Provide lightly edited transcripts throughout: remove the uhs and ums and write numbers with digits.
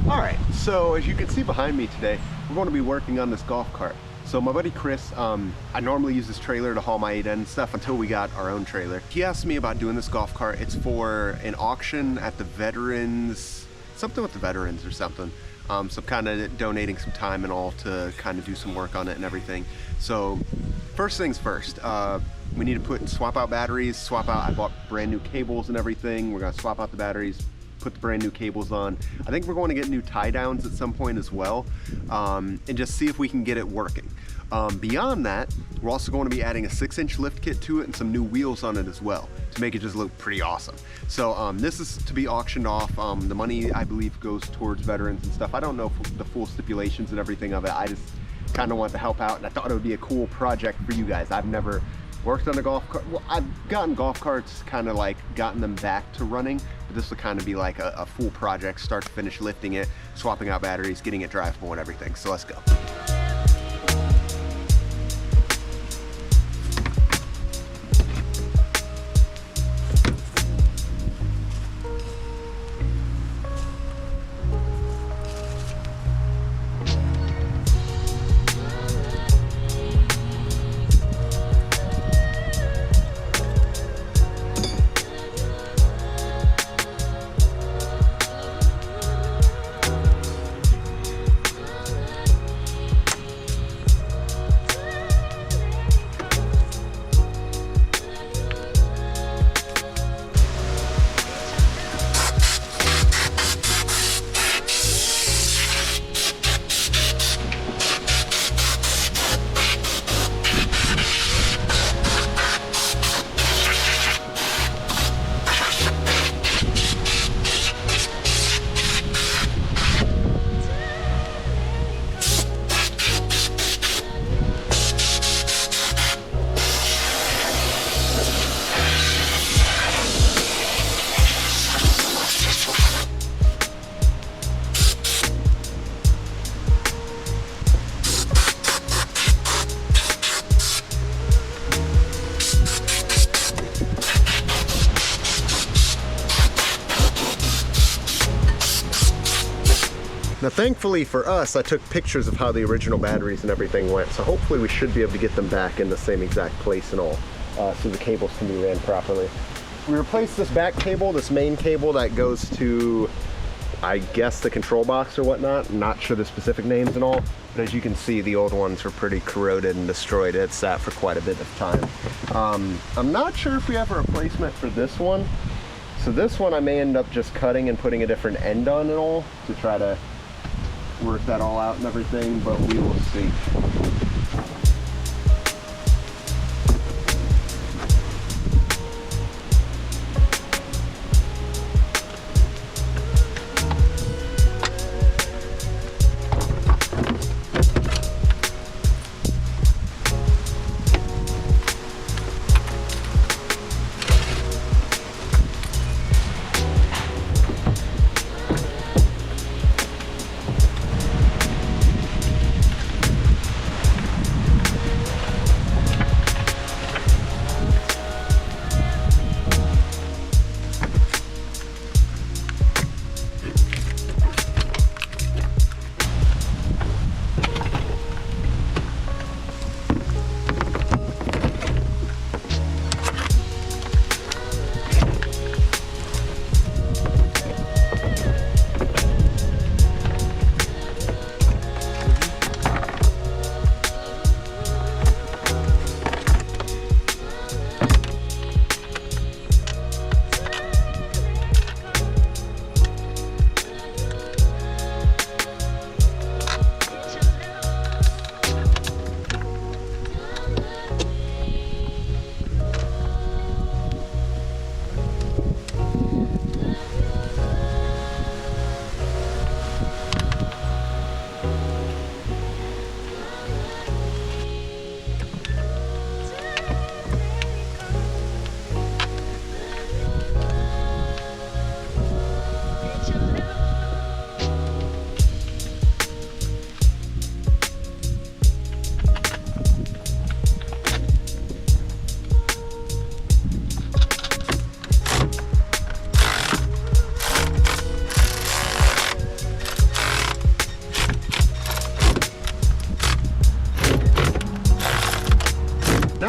All right, so as you can see behind me today, we're going to be working on this golf cart. So my buddy Chris, I normally use this trailer to haul my 8N stuff until we got our own trailer. He asked me about doing this golf cart. It's for an auction at the Veterans, something with the Veterans or something. So I'm kind of donating some time and all to kind of do some work on it and everything. So first things first, we need to swap out batteries, I bought brand new cables and everything. We're gonna swap out the batteries, put the brand new cables on. I think we're going to get new tie downs at some point as well, and just see if we can get it working. Beyond that, we're also going to be adding a 6-inch lift kit to it and some new wheels on it as well to make it just look pretty awesome. So this is to be auctioned off. The money, I believe, goes towards veterans and stuff. I don't know the full stipulations and everything of it. I just kind of wanted to help out, and I thought it would be a cool project for you guys. I've never worked on a golf cart. Well, I've gotten golf carts, kind of like gotten them back to running, but this will kind of be like a full project, start to finish, lifting it, swapping out batteries, getting it drivable and everything. So let's go. Now, thankfully for us, I took pictures of how the original batteries and everything went, so hopefully we should be able to get them back in the same exact place and all, so the cables can be ran properly. We replaced this back cable, this main cable that goes to, I guess, the control box or whatnot. I'm not sure the specific names and all, but as you can see, the old ones were pretty corroded and destroyed. It sat for quite a bit of time. I'm not sure if we have a replacement for this one. So this one I may end up just cutting and putting a different end on and all to try to work that all out and everything, but we will see.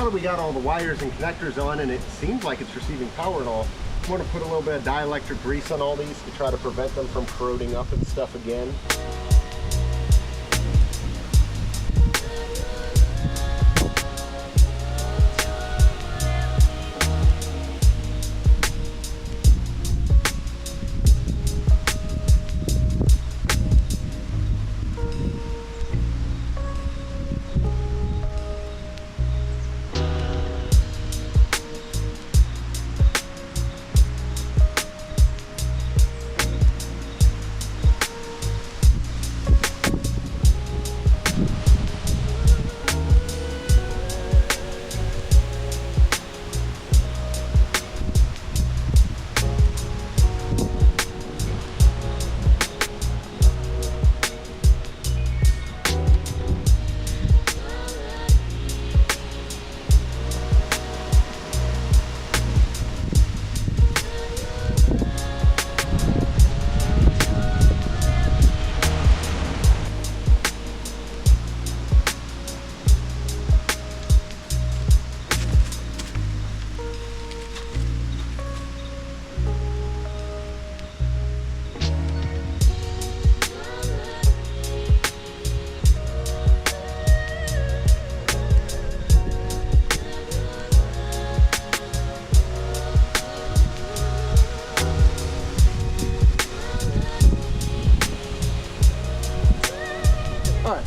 that we got all the wires and connectors on and it seems like it's receiving power and all, I'm going to put a little bit of dielectric grease on all these to try to prevent them from corroding up and stuff again.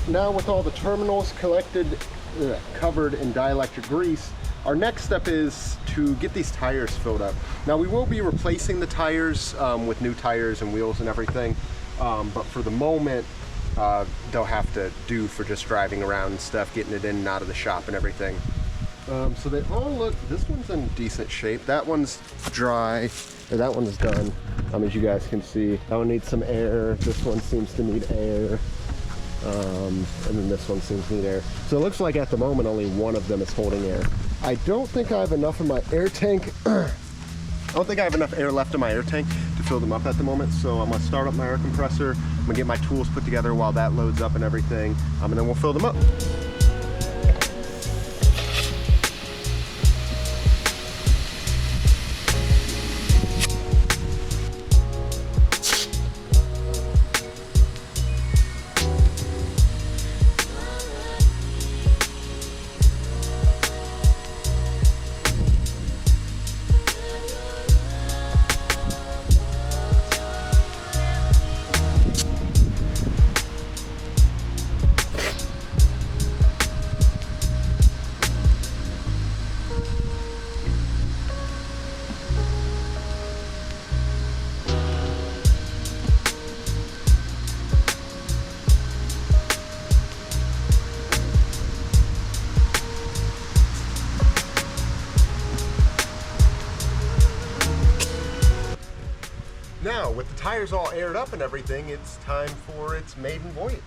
Now with all the terminals covered in dielectric grease, our next step is to get these tires filled up. Now we will be replacing the tires with new tires and wheels and everything, but for the moment they'll have to do for just driving around and stuff, getting it in and out of the shop and everything. So they all look, this one's in decent shape, that one's dry, and that one is done. As you guys can see, that one needs some air, this one seems to need air. And then this one seems to need air. So it looks like at the moment only one of them is holding air. I don't think I have enough in my air tank. I don't think I have enough air left in my air tank to fill them up at the moment. So I'm gonna start up my air compressor. I'm gonna get my tools put together while that loads up and everything. And then we'll fill them up. Now, with the tires all aired up and everything, it's time for its maiden voyage.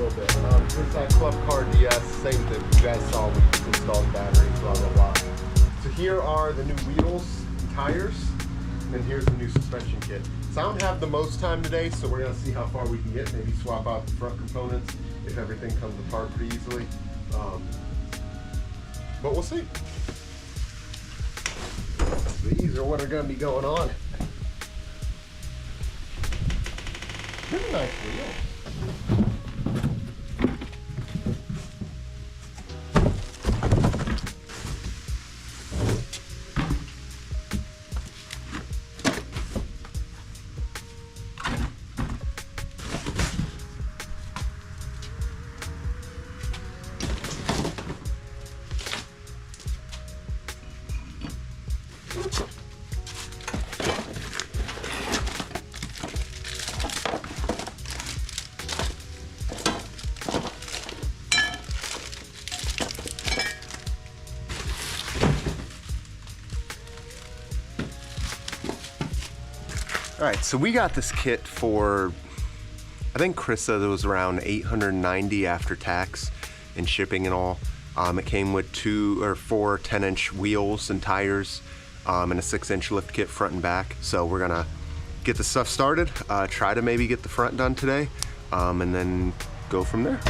little bit. This is that Club Car DS, same thing. You guys saw we installed batteries, blah, blah, blah. So here are the new wheels and tires, and then here's the new suspension kit. So I don't have the most time today, so we're gonna see how far we can get, maybe swap out the front components if everything comes apart pretty easily. But we'll see. These are what are gonna be going on. Really nice wheels. All right, so we got this kit for, I think Chris said it was around $890 after tax and shipping and all. It came with 2 or 4 10-inch wheels and tires, and a 6-inch lift kit front and back. So we're gonna get the stuff started, try to maybe get the front done today, and then go from there.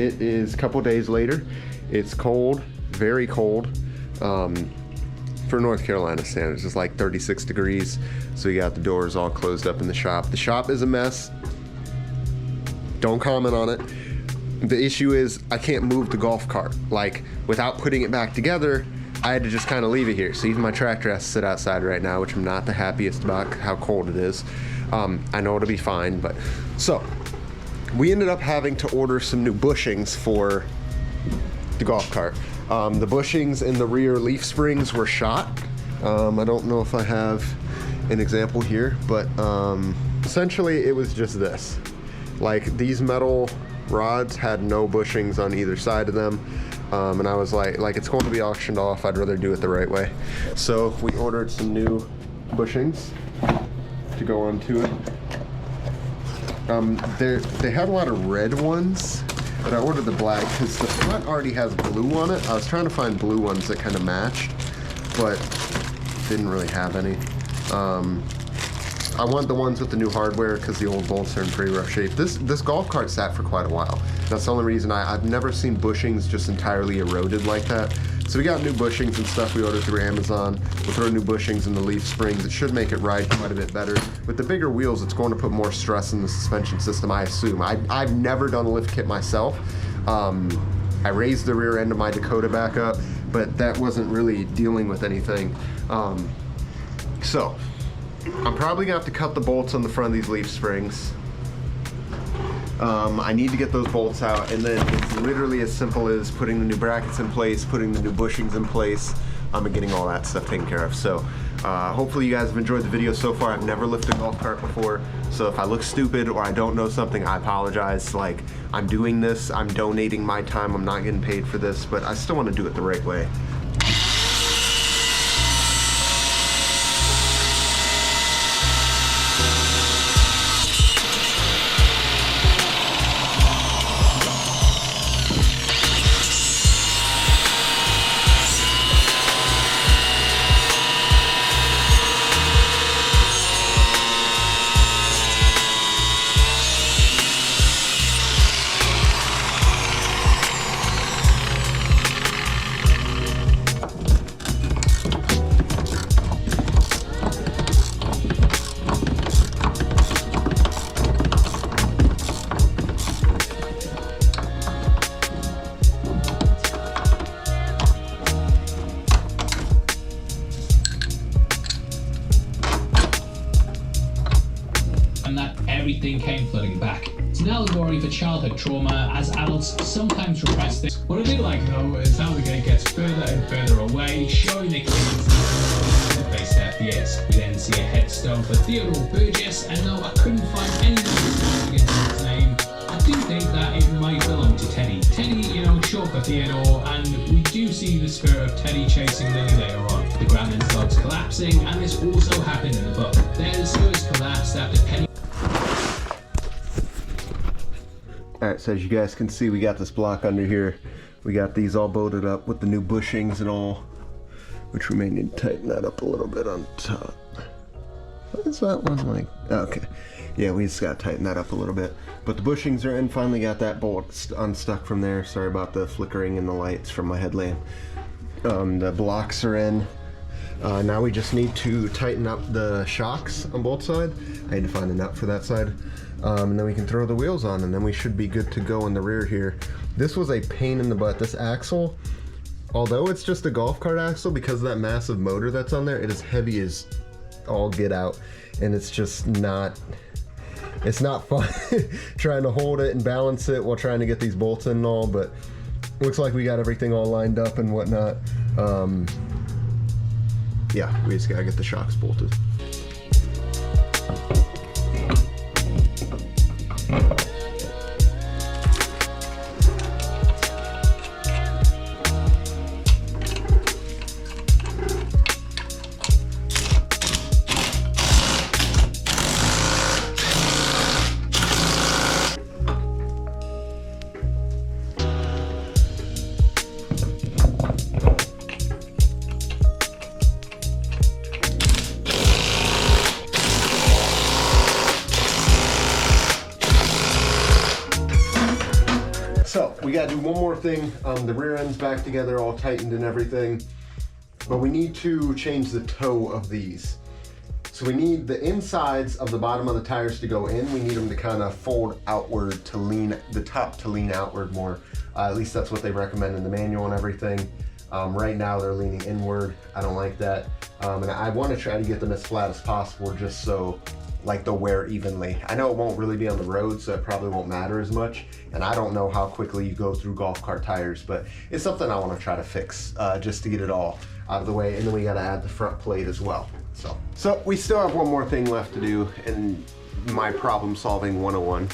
It is a couple days later. It's cold, very cold. For North Carolina standards, it's like 36 degrees. So you got the doors all closed up in the shop. The shop is a mess. Don't comment on it. The issue is I can't move the golf cart. Like, without putting it back together, I had to just kind of leave it here. So even my tractor has to sit outside right now, which I'm not the happiest about how cold it is. I know it'll be fine, but so we ended up having to order some new bushings for the golf cart. The bushings in the rear leaf springs were shot. I don't know if I have an example here, but essentially it was just this. Like, these metal rods had no bushings on either side of them. And I was like it's going to be auctioned off. I'd rather do it the right way. So we ordered some new bushings to go onto it. They had a lot of red ones, but I ordered the black because the front already has blue on it. I was trying to find blue ones that kind of matched, but didn't really have any. I want the ones with the new hardware because the old bolts are in pretty rough shape. This golf cart sat for quite a while. That's the only reason. I've never seen bushings just entirely eroded like that. So we got new bushings and stuff we ordered through Amazon. We'll throw new bushings in the leaf springs. It should make it ride quite a bit better. With the bigger wheels, it's going to put more stress in the suspension system, I assume. I've never done a lift kit myself. I raised the rear end of my Dakota back up, but that wasn't really dealing with anything. So I'm probably gonna have to cut the bolts on the front of these leaf springs. I need to get those bolts out, and then it's literally as simple as putting the new brackets in place, putting the new bushings in place, and getting all that stuff taken care of. So hopefully you guys have enjoyed the video so far. I've never lifted a golf cart before, so if I look stupid or I don't know something, I apologize. Like, I'm doing this, I'm donating my time, I'm not getting paid for this, but I still want to do it the right way. And that everything came flooding back. It's now a worry for childhood trauma, as adults sometimes repress this. What I do like though is how the gate gets further and further away, showing the kids the place their fears. We then see a headstone for Theodore Burgess, and though I couldn't find any against his name, I do think that it might belong to Teddy. Teddy, you know, short for Theodore, and we do see the spirit of Teddy chasing Lily later on. The Grandin's logs collapsing, and this also happened in the book. Their sewers collapsed after Penny. Alright, so as you guys can see, we got this block under here. We got these all bolted up with the new bushings and all, which we may need to tighten that up a little bit on top. What is that one like? Okay. Yeah, we just got to tighten that up a little bit. But the bushings are in, finally got that bolt unstuck from there. Sorry about the flickering in the lights from my headlamp. The blocks are in. Now we just need to tighten up the shocks on both sides. I had to find a nut for that side. And then we can throw the wheels on, and then we should be good to go in the rear here. This was a pain in the butt. This axle, although it's just a golf cart axle, because of that massive motor that's on there, it is heavy as all get out, and it's just not, it's not fun trying to hold it and balance it while trying to get these bolts in and all, but looks like we got everything all lined up and whatnot. Yeah, we just gotta get the shocks bolted. we gotta do one more thing. The rear end's back together, all tightened and everything, but we need to change the toe of these. So we need the insides of the bottom of the tires to go in. We need them to kind of fold outward to lean, the top to lean outward more. At least that's what they recommend in the manual and everything. Right now they're leaning inward. I don't like that. And I want to try to get them as flat as possible just so like they'll wear evenly. I know it won't really be on the road, so it probably won't matter as much. And I don't know how quickly you go through golf cart tires, but it's something I want to try to fix just to get it all out of the way. And then we got to add the front plate as well. So we still have one more thing left to do in my problem solving 101.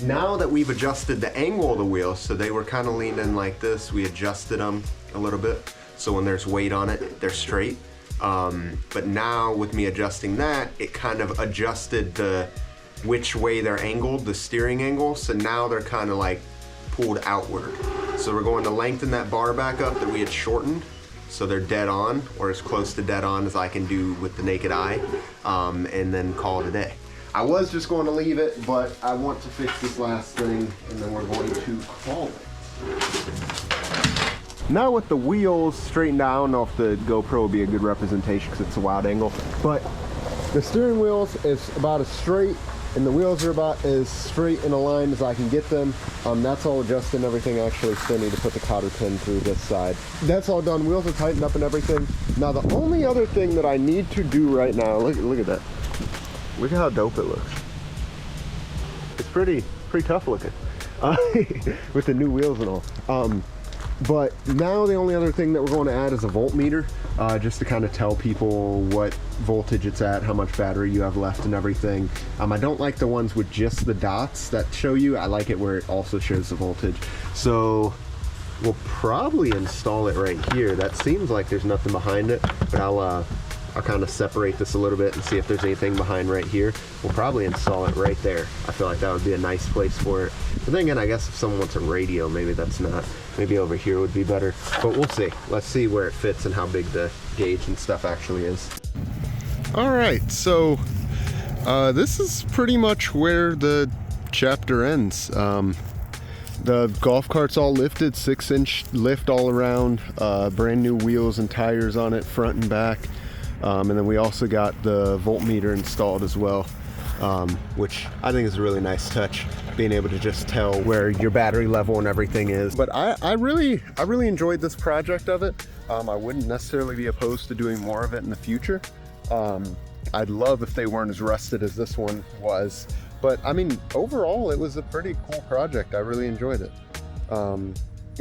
Now that we've adjusted the angle of the wheels, so they were kind of leaning like this, we adjusted them a little bit. So when there's weight on it, they're straight. But now with me adjusting that, it kind of adjusted the which way they're angled, the steering angle. So now they're kind of like pulled outward. So we're going to lengthen that bar back up that we had shortened. So they're dead on, or as close to dead on as I can do with the naked eye, and then call it a day. I was just going to leave it, but I want to fix this last thing, and then we're going to call it. Now with the wheels straightened out, I don't know if the GoPro will be a good representation because it's a wide angle, but the steering wheels is about as straight, and the wheels are about as straight and aligned as I can get them. That's all adjusted and everything. Actually, still need to put the cotter pin through this side. That's all done. Wheels are tightened up and everything. Now the only other thing that I need to do right now, look at that. Look at how dope it looks. It's pretty tough looking with the new wheels and all. But now the only other thing that we're going to add is a voltmeter, just to kind of tell people what voltage it's at, how much battery you have left and everything. I don't like the ones with just the dots that show you. I like it where it also shows the voltage. So we'll probably install it right here. That seems like there's nothing behind it, but I'll kind of separate this a little bit and see if there's anything behind right here. We'll probably install it right there. I feel like that would be a nice place for it. But then again, I guess if someone wants a radio, maybe that's not. Maybe over here would be better. But we'll see. Let's see where it fits and how big the gauge and stuff actually is. All right, so this is pretty much where the chapter ends. The golf cart's all lifted, 6-inch lift all around, brand new wheels and tires on it, front and back. And then we also got the voltmeter installed as well, which I think is a really nice touch, being able to just tell where your battery level and everything is. But I really enjoyed this project of it. I wouldn't necessarily be opposed to doing more of it in the future. I'd love if they weren't as rusted as this one was. But I mean, overall, it was a pretty cool project. I really enjoyed it.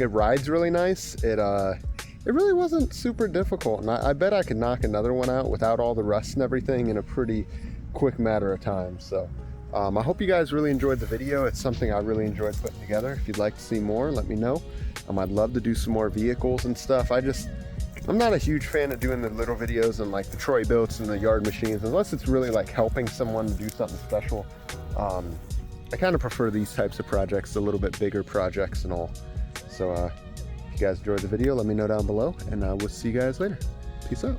It rides really nice. It really wasn't super difficult, and I bet I could knock another one out without all the rust and everything in a pretty quick matter of time. So I hope you guys really enjoyed the video. It's something I really enjoyed putting together. If you'd like to see more, let me know. I'd love to do some more vehicles and stuff. I'm not a huge fan of doing the little videos and like the Troy builds and the yard machines, unless it's really like helping someone to do something special. I kind of prefer these types of projects, a little bit bigger projects and all. So if you guys enjoyed the video, let me know down below, and we'll see you guys later. Peace out.